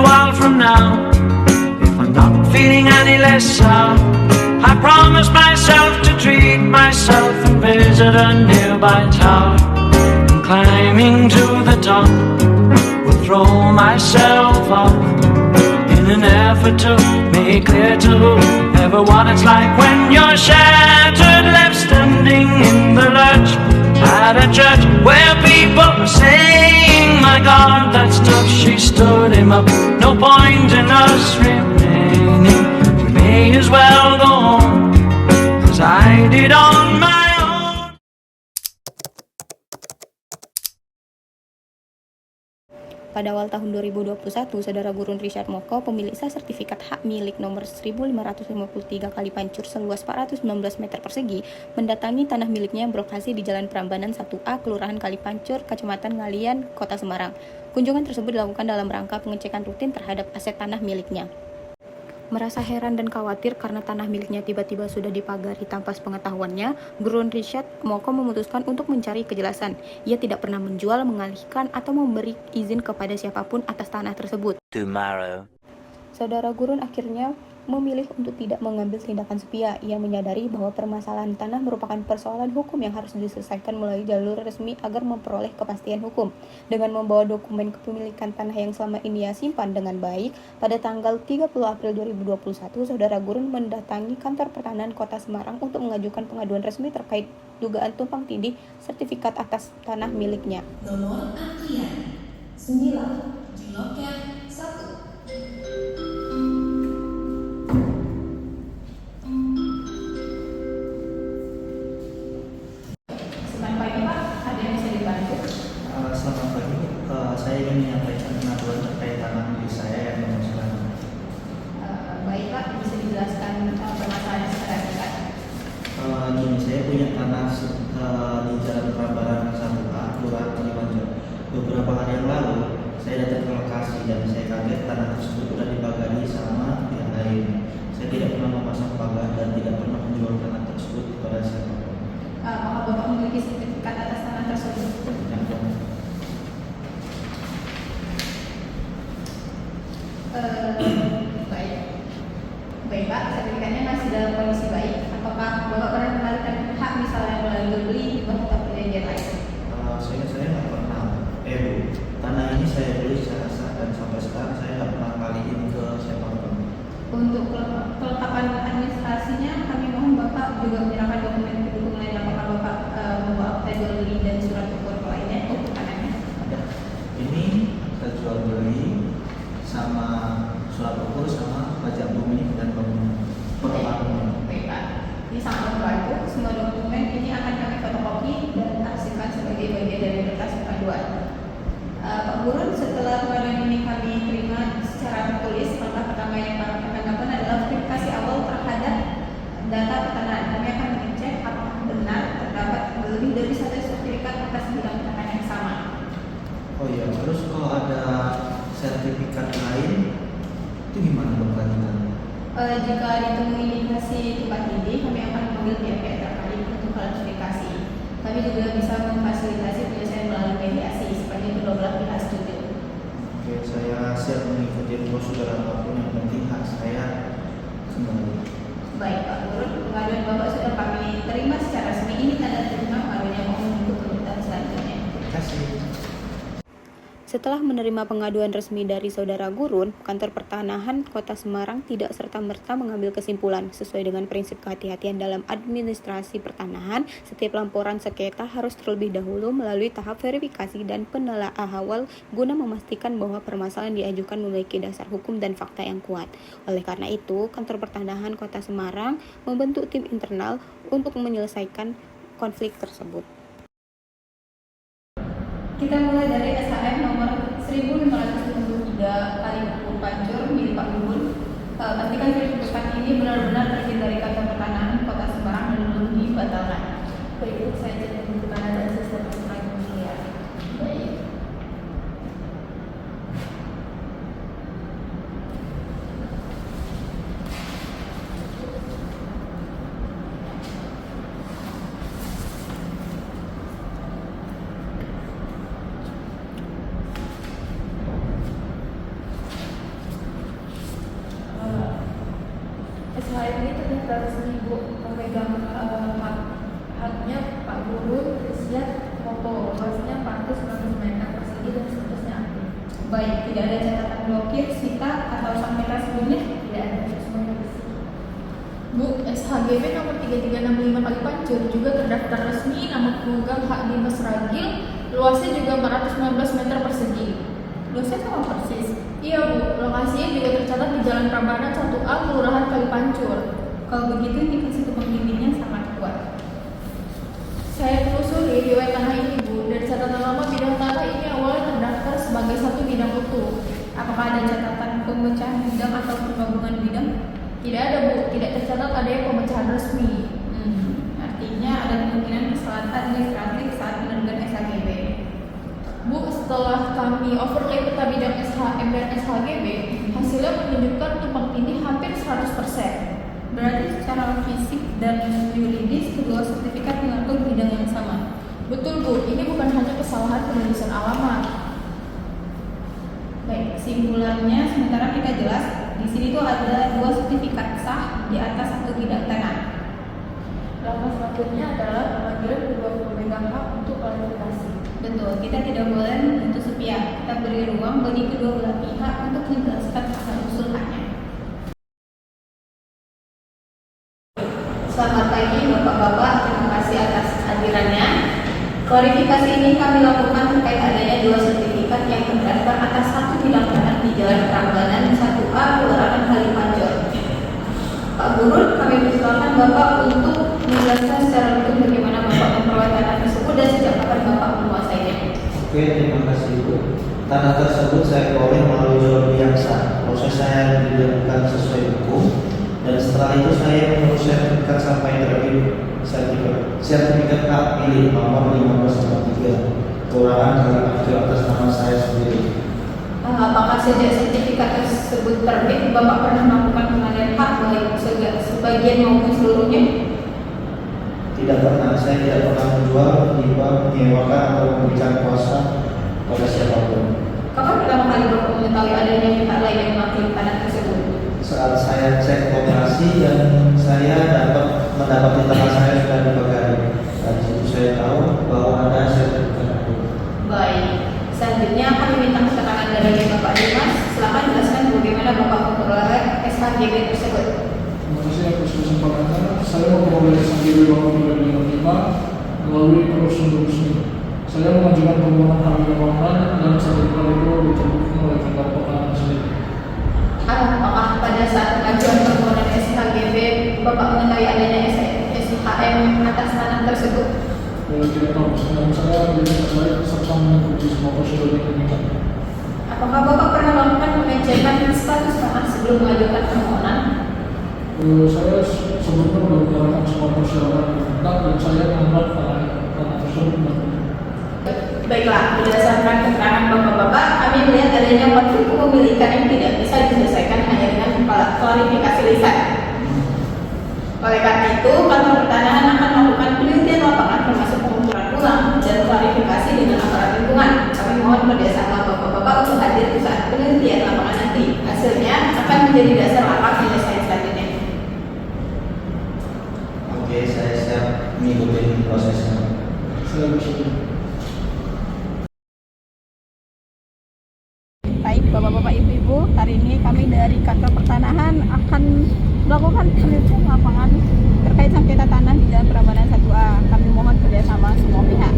while from now, if I'm not feeling any less sound, I promise myself to treat myself and visit a nearby tower. And climbing to the top, will throw myself up in an effort to make clear to whoever what it's like when you're shattered, left standing in the lurch at a church where people are saying, my God, that's tough, she stood him up. No point in us remaining, we may as well go home, 'cause I did on my own. Pada awal tahun 2021, Saudara Gurun Richard Moko, pemilik sah sertifikat hak milik nomor 1553 Kalipancur seluas 419 meter persegi, mendatangi tanah miliknya yang berlokasi di Jalan Prambanan 1A, Kelurahan Kalipancur, Kecamatan Ngalian, Kota Semarang. Kunjungan tersebut dilakukan dalam rangka pengecekan rutin terhadap aset tanah miliknya. Merasa heran dan khawatir karena tanah miliknya tiba-tiba sudah dipagari tanpa sepengetahuannya, Gurun Richard Moko memutuskan untuk mencari kejelasan. Ia tidak pernah menjual, mengalihkan, atau memberi izin kepada siapapun atas tanah tersebut. Saudara Gurun akhirnya memilih untuk tidak mengambil tindakan sepihak. Ia menyadari bahwa permasalahan tanah merupakan persoalan hukum yang harus diselesaikan melalui jalur resmi agar memperoleh kepastian hukum. Dengan membawa dokumen kepemilikan tanah yang selama ini ia simpan dengan baik, pada tanggal 30 April 2021, Saudara Gurun mendatangi kantor pertanahan Kota Semarang untuk mengajukan pengaduan resmi terkait dugaan tumpang tindih sertifikat atas tanah miliknya. Nomor antrian 9 di loket 1. Selamat pagi, saya ingin menyampaikan pengaduan terkait tanah milik saya yang nomor 9. Baik Pak, bisa dijelaskan permasalahan secara singkat? Gini, saya punya tanah di Jalan Prambanan 1A, Kelurahan Kalipancur. Beberapa hari yang lalu, saya datang ke lokasi dan saya kaget tanah tersebut sudah dipagari sama pihak lain. Saya tidak pernah memasang pagar dan tidak pernah menjual tanah tersebut kepada siapapun. Apakah Bapak memiliki sertifikat atas tanah tersebut? Baik Pak, sertifikatnya masih dalam kondisi baik. Apakah Bapak pernah mengalihkan hak misalnya melalui jual beli di bawah perjanjian lain? Saya nggak pernah. Tanah ini saya beli secara sah dan sampai sekarang saya nggak pernah ngalihin ke siapapun. Untuk kelengkapan administrasinya, kami mohon Bapak juga menyerahkan dokumen pendukung lain. Apakah Bapak membawa akta jual beli dan surat ukur lainnya untuk tanahnya? Ada. Ini kita jual beli sama surat ukur sama pajak bumi dan bangunan. Baik Pak, ini sangat membantu. Semua dokumen ini akan kami fotokopi dan arsipkan sebagai bagian dari berkas pengaduan. Pak Gurun, setelah pengaduan ini kami terima secara tertulis, langkah pertama yang kami akan lakukan adalah verifikasi awal terhadap data pertanahan. Kami akan mengecek apakah benar terdapat lebih dari satu sertifikat atas bidang tanah yang sama. Oh iya, terus kalau ada sertifikat lain itu gimana berkelanjutan? Jika ditemui indikasi tumpang tindih, kami akan memanggil pihak-pihak terkait untuk klarifikasi. Kami juga bisa memfasilitasi penyelesaian melalui mediasi, seperti kedua belah pihak setuju. Oke, saya siap mengikuti prosedur apapun, yang penting hak saya kembali. Baik Pak Gurun, pengaduan Bapak sudah kami terima secara resmi. Ini tanda terima pengaduannya, mohon untuk kelanjutan selanjutnya. Terima kasih. Setelah menerima pengaduan resmi dari Saudara Gurun, Kantor Pertanahan Kota Semarang tidak serta-merta mengambil kesimpulan. Sesuai dengan prinsip kehati-hatian dalam administrasi pertanahan, setiap laporan sengketa harus terlebih dahulu melalui tahap verifikasi dan penelaahan awal guna memastikan bahwa permasalahan diajukan memiliki dasar hukum dan fakta yang kuat. Oleh karena itu, Kantor Pertanahan Kota Semarang membentuk tim internal untuk menyelesaikan konflik tersebut. Kita mulai dari SHM nomor 1593 Kalipancur milik Pak Gurun. Pastikan sertifikat ini benar-benar terzin dari Kantor Pertanahan Kota Semarang dan belum dibatalkan. Berikut saya cek pembentukan dan sistem ya. Baik. SHM ini terdaftar resmi Bu, pemegang haknya Pak Guru Risyad Moko, luasnya 419 meter persegi dan seterusnya aktif. Baik, tidak ada catatan blokir, sita, atau sengketa sebelumnya? Tidak ada, semuanya bersih. Bu, SHGB nomor 3365 kali Pancur juga terdaftar resmi, nama pemegang hak Dimas Ragil, luasnya juga 419 meter persegi. Luasnya sama persis. Iya Bu, lokasinya juga tercatat di Jalan Prambanan 1A, Kelurahan Kali Pancur. Kalau begitu indikasi kepemilikannya sangat kuat. Saya telusuri riwayat tanah ini Bu, dari catatan lama bidang tanah ini awalnya terdaftar sebagai satu bidang utuh. Apakah ada catatan pemecahan bidang atau penggabungan bidang? Tidak ada Bu, tidak tercatat adanya pemecahan resmi. Artinya ada kemungkinan kesalahan administratif saat penerbitan SHGB. Bu, setelah kami overlay peta bidang SHM dan SHGB, hasilnya menunjukkan tumpang tindih hampir 100%. Berarti secara fisik dan yuridis kedua sertifikat mengatur bidang yang sama. Betul Bu, ini bukan hanya kesalahan penulisan alamat. Baik, kesimpulannya sementara kita jelas di sini tuh ada dua sertifikat sah di atas satu bidang tanah. Langkah selanjutnya adalah pemanggilan kedua pemegang hak untuk klarifikasi. Betul, kita tidak boleh menuntut sepihak. Kita beri ruang bagi kedua belah pihak untuk menjelaskan asal usul haknya. Selamat pagi Bapak-Bapak, terima kasih atas hadirannya. Klarifikasi ini kami lakukan terkait adanya dua sertifikat yang terdaftar atas satu bidang tanah di Jalan Prambanan 1A, Kelurahan Kali Pancur. Pak Guru, kami persilakan Bapak untuk menjelaskan secara utuh bagaimana Bapak memperoleh tanah tersebut dan sejak kapan Bapak menguasainya. Oke, terima kasih Bu. Tanah tersebut saya peroleh melalui jual beli yang sah. Proses saya dilakukan sesuai hukum dan setelah itu saya mengurus sertifikat sampai terbit sertifikat hak milik nomor 1543 Kelurahan Kali Pancur atas nama saya sendiri. Apakah sejak sertifikat tersebut terbit Bapak pernah melakukan pengalihan hak baik sebagian maupun seluruhnya? Tidak pernah, saya tidak pernah menjual, menghibah, menyewakan atau memberikan kuasa pada siapapun. Kapan pertama kali Bapak mengetahui adanya pihak lain yang mengakui tanah tersebut? Saat saya cek koperasi dan saya mendapati tanah saya sudah dibagari. Dari situ saya tahu bahwa ada sertifikat itu. Baik, selanjutnya kami minta keterangan dari Bapak Dimas. Silakan jelaskan bagaimana Bapak memperoleh SHGB tersebut. Terima kasih atas kesempatannya. Saya memperoleh SHGB nomor 355 melalui prosedur resmi. Saya mengajukan permohonan hak milik bangunan dan sertifikat itu diterbitkan oleh kantor pertanahan sendiri. Apakah pada saat pengajuan permohonan SHGB Bapak mengetahui adanya SHM atas tanah tersebut? Tidak tahu, sedang saya diminta baik serta mengikuti semua prosedur yang diminta. Apakah Bapak pernah melakukan pengecekan status tanah sebelum mengajukan permohonan? Saya sebelumnya sudah menjalankan semua persyaratan yang diminta dan saya menganggap tanah tersebut benar. Baiklah, berdasarkan keterangan Bapak-Bapak, kami melihat adanya konflik kepemilikan yang tidak bisa diselesaikan hanya dengan klarifikasi lisan. Oleh karena itu, kantor pertanahan akan melakukan penelitian lapangan termasuk pengukuran ulang dan klarifikasi dengan aparat lingkungan. Kami mohon kerjasama Bapak-Bapak untuk hadir di saat penelitian lapangan nanti. Hasilnya akan menjadi dasar langkah penyelesaian selanjutnya. Oke, saya siap mengikuti prosesnya. Saya bersedia. Baik, Bapak-Bapak, Ibu-Ibu, hari ini kami dari kantor pertanahan akan melakukan penelitian lapangan terkait sengketa tanah di Jalan Prambanan 1A. Kami mohon kerjasama semua pihak.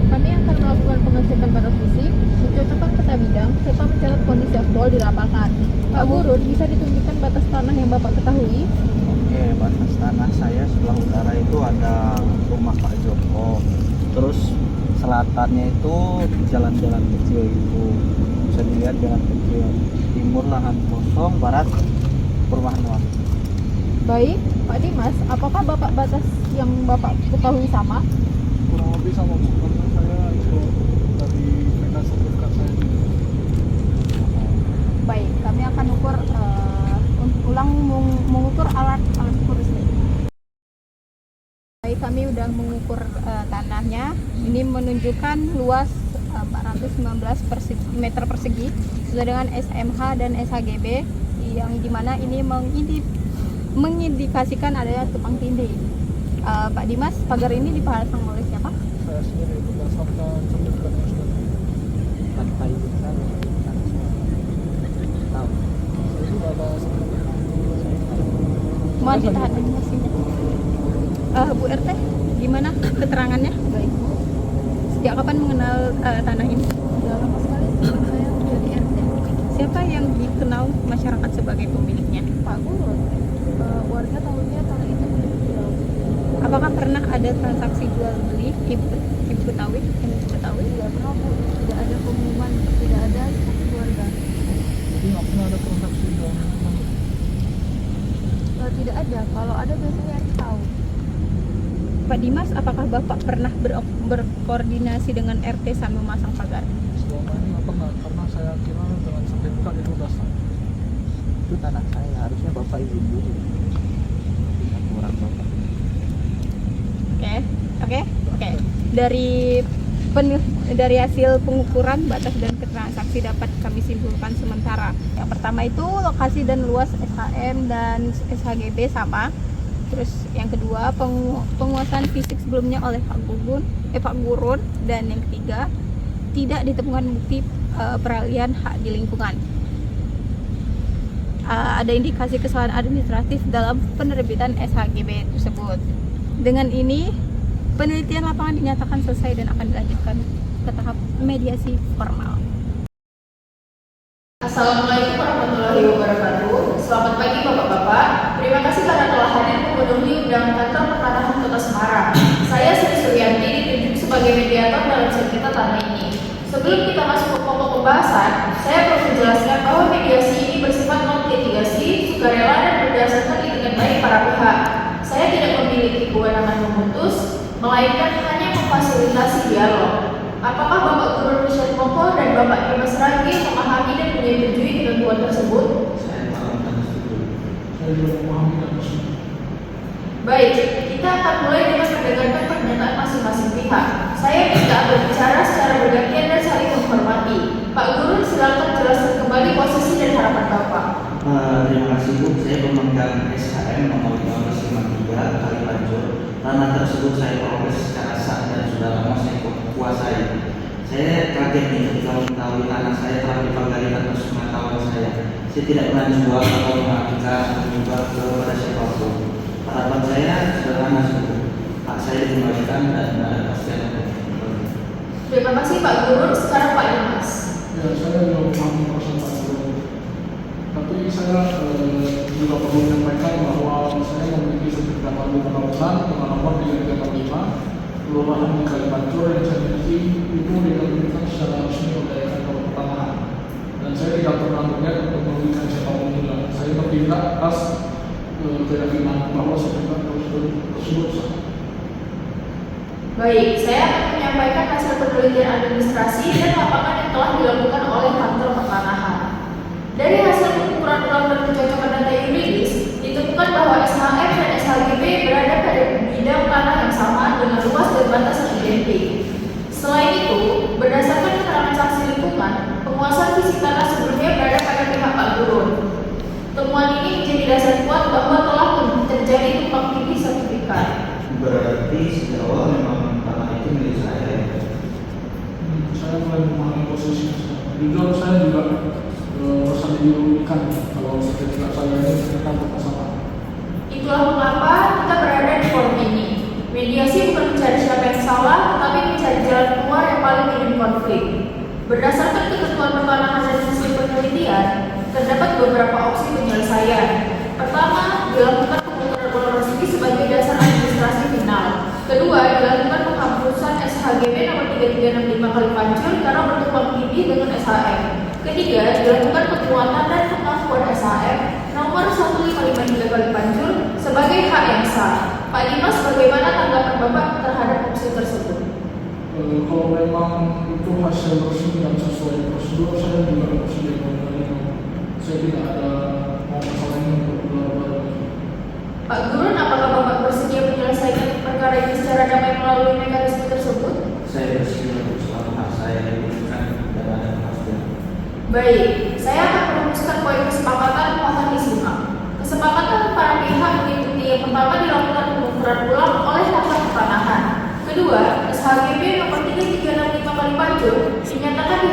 Kami akan melakukan pengecekan pada fisik, mencocokkan peta bidang, serta mencatat kondisi aktual di lapangan. Pak Guru, bisa ditunjukkan batas tanah yang Bapak ketahui? Oke, batas tanah saya sebelah utara itu ada rumah Pak Joko. Terus selatannya itu jalan-jalan kecil itu. Bisa dilihat jalan kecil. Timur lahan kosong, barat perumahan warga. Baik, Pak Dimas, apakah Bapak batas yang Bapak ketahui sama? Kurang lebih sama karena saya ikut dari mereka sertifikat saya. Baik, kami akan mengukur alat ukur listrik. Baik, kami sudah mengukur tanahnya. Ini menunjukkan luas 419 meter persegi sesuai dengan SMH dan SHGB, yang dimana ini mengindikasikan adanya tumpang tindih. Pak Dimas, pagar ini dipasang oleh siapa? Saya sendiri berdasarkan sertifikat yang sudah tanpa izin saya karena saya tahu. saya sudah ada sertifikat. Mohon ditahan emosinya. Bu RT, gimana keterangannya? Baik. Sejak kapan mengenal tanah ini? Sudah lama sekali sejak saya menjadi RT. Siapa yang dikenal masyarakat sebagai pemiliknya? Pak Guru, warga tahunya tanah itu milik beliau. Apakah pernah ada transaksi jual beli ibu Betawi? Tidak pernah Bu, tidak ada pengumuman, tidak ada keluarga. Jadi nggak pernah ada transaksi jual beli. Tidak ada, kalau ada biasanya RT tahu. Pak Dimas, apakah Bapak pernah berkoordinasi dengan RT sambil memasang pagar? Selama ini nggak pernah, karena saya kira dengan sertifikat itu sudah sah. Itu tanah saya, harusnya bapak izin dulu. Tidak kurang bapak. Oke. Dari hasil pengukuran batas dan transaksi dapat kami simpulkan sementara. Yang pertama itu lokasi dan luas SHM dan SHGB sama. Terus yang kedua penguasaan fisik sebelumnya oleh Pak Gurun, dan yang ketiga tidak ditemukan bukti peralihan hak di lingkungan. Ada indikasi kesalahan administratif dalam penerbitan SHGB tersebut. Dengan ini penelitian lapangan dinyatakan selesai dan akan dilanjutkan ke tahap mediasi formal. Assalamualaikum warahmatullahi wabarakatuh. Selamat pagi Bapak-Bapak. Terima kasih karena telah hadir memenuhi undangan kantor pertanahan Kota Semarang. Saya Sri Suryanti ditunjuk sebagai mediator dalam sengketa tanah ini. Sebelum kita masuk ke pokok pembahasan, saya perlu menjelaskan bahwa mediasi ini bersifat non-litigasi, sukarela dan berdasarkan itikat baik para pihak. Saya tidak memiliki kewenangan memutus, melainkan hanya memfasilitasi dialog. Apakah Bapak Gubernur Richard Moko dan Bapak Dimas Ragi memahami dan menyetujui ketentuan tersebut? Saya paham dan setuju. Saya juga memahami dan bersetuju. Baik, kita akan mulai dengan mendengarkan pernyataan masing-masing pihak. Saya minta berbicara secara bergantian dan saling menghormati. Pak Guru, silakan jelaskan kembali posisi dan harapan Bapak. Terima kasih Bu, saya pemegang SHM nomor 1553 Kalimanjur. Tanah tersebut saya peroleh secara sah dan sudah lama saya kuasai. Saya kaget nih ketika mengetahui tanah saya telah dipagari atas pengetahuan saya. Saya tidak pernah jual atau mengajukan atau juga kepada siapapun. Harapan saya sederhana saja. Hak saya dikembalikan dan ada kepastian. Terima kasih Pak Guru. Sekarang Pak Dimas. Ya, saya juga memahami perasaan Pak Guru. Tapi saya juga perlu menyampaikan bahwa saya memiliki sertifikat lalu pengawasan dengan nomor 345 Kelurahan di Kalimanjur yang saya miliki itu diterbitkan secara resmi oleh kantor pertanahan. Dan saya tidak pernah berniat untuk merugikan siapapun juga. Saya bertindak atas keyakinan bahwa sertifikat tersebut sah. Baik, saya akan menyampaikan hasil penelitian administrasi dan lapangan yang telah dilakukan oleh kantor pertanahan. Dari hasil pengukuran ulang dan pencocokan data yuridis, ditemukan bahwa SHM dan SHGB berada pada bidang tanah yang sama dengan luas dan batas yang identik. Selain itu, berdasarkan keterangan saksi lingkungan, penguasaan fisik tanah sebelumnya berada pada pihak Pak Gurun. Temuan ini menjadi dasar kuat bahwa telah terjadi tumpang tindih sertifikat. Berarti sejak awal memang tanah itu milik saya. Saya mulai memahami posisinya. Jujur saya juga merasa dirugikan kalau sertifikat saya ini ternyata bermasalah. Itulah mengapa kita berada di forum ini. Mediasi bukan mencari siapa yang salah, tetapi mencari jalan keluar yang paling minim konflik. Berdasarkan ketentuan pertanahan dan hasil penelitian, terdapat beberapa opsi penyelesaian. Pertama, dilakukan pemutusan ulang resmi sebagai dasar administrasi final. Kedua, dilakukan penghapusan SHGB nomor 3365 Kalimanjur karena bertumpang tindih dengan SHM. Ketiga, dilakukan penguatan dan pengakuan SHM nomor 1553 Kalimanjur sebagai hak yang sah. Pak Dimas, bagaimana tanggapan Bapak terhadap opsi tersebut? Kalau memang itu hasil resmi dan sesuai prosedur, saya juga bersedia menerima. Saya tidak ada masalah ini untuk benar-benar. Pak Gurun, apakah Bapak bersedia menyelesaikan perkara ini secara damai melalui mekanisme tersebut? Saya bersedia untuk selalu hak saya diberikan dan ada kepastian. Baik, saya akan merumuskan poin kesepakatan muatan disimak. Kesepakatan para pihak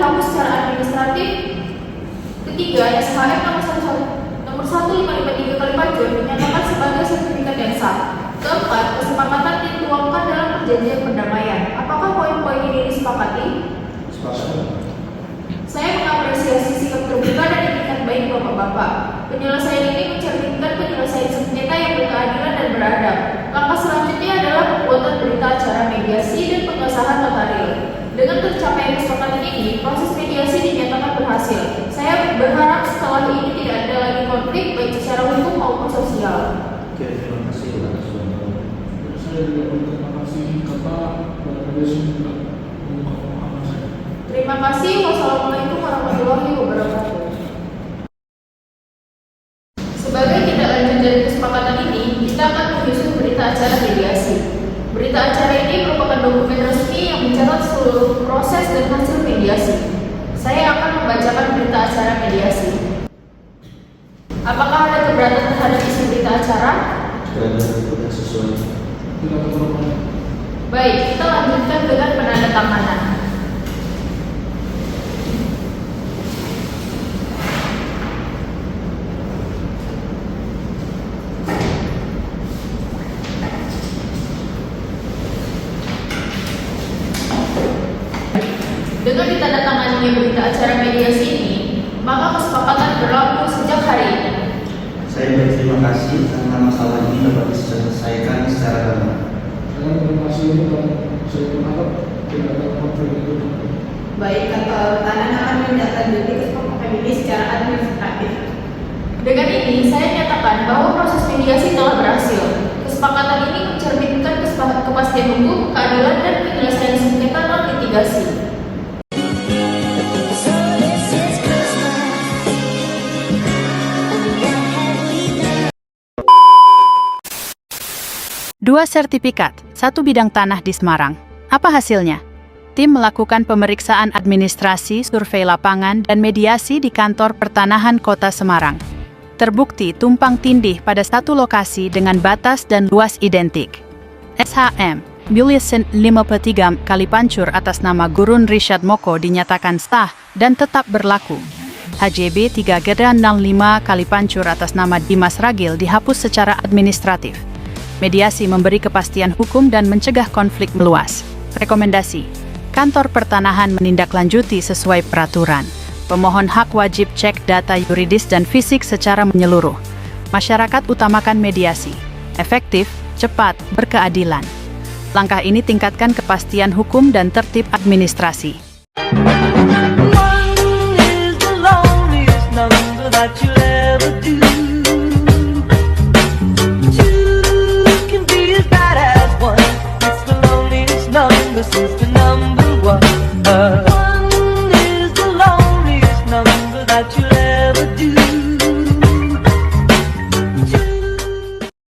dihapus secara administratif. Ketiga, SHM nomor 1553 Kalipancur dinyatakan sebagai sertifikat yang sah. Keempat, kesepakatan dituangkan dalam perjanjian perdamaian. Apakah poin-poin ini disepakati? Sepakat. Saya mengapresiasi sikap terbuka dan etikat baik Bapak-Bapak. Penyelesaian ini mencerminkan penyelesaian sengketa yang berkeadilan dan beradab. Langkah selanjutnya adalah pembuatan berita acara mediasi dan pengesahan notaril. Dengan tercapainya kesepakatan ini, proses mediasi dinyatakan berhasil. Saya berharap setelah ini tidak ada lagi konflik baik secara hukum maupun sosial. Oke, terima kasih atas waktu. Saya juga berterima kasih karena pada mediasi juga mengungkap pemahaman saya. Terima kasih. Wassalamualaikum warahmatullahi wabarakatuh. Sebagai tindak lanjut dari kesepakatan ini, kita akan menyusun berita acara mediasi. Berita acara ini merupakan dokumen resmi yang mencatat seluruh proses dan hasil mediasi. Saya akan membacakan berita acara mediasi. Apakah ada keberatan terhadap isi berita acara? Tidak sesuai. Tidak keberatan. Baik, kita lanjutkan dengan penandatanganan. Dengan ditandatanganinya berita acara mediasi ini, maka kesepakatan berlaku sejak hari ini. Saya berterima kasih karena masalah ini dapat diselesaikan secara damai. Saya berterima kasih dan saya berharap tidak ada konflik itu. Baik, kantor tanah akan menindaklanjuti kesepakatan ini secara administratif. Dengan ini, saya nyatakan bahwa proses mediasi telah berhasil. Kesepakatan ini mencerminkan kepastian hukum, keadilan, dan penyelesaian sengketa non litigasi. Dua sertifikat, satu bidang tanah di Semarang. Apa hasilnya? Tim melakukan pemeriksaan administrasi, survei lapangan, dan mediasi di kantor pertanahan Kota Semarang. Terbukti tumpang tindih pada satu lokasi dengan batas dan luas identik. SHM, Bilesin 53 Kalipancur atas nama Gurun Rishad Moko dinyatakan sah dan tetap berlaku. HJB 3/65 Kalipancur atas nama Dimas Ragil dihapus secara administratif. Mediasi memberi kepastian hukum dan mencegah konflik meluas. Rekomendasi: Kantor Pertanahan menindaklanjuti sesuai peraturan. Pemohon hak wajib cek data yuridis dan fisik secara menyeluruh. Masyarakat utamakan mediasi. Efektif, cepat, berkeadilan. Langkah ini tingkatkan kepastian hukum dan tertib administrasi. Since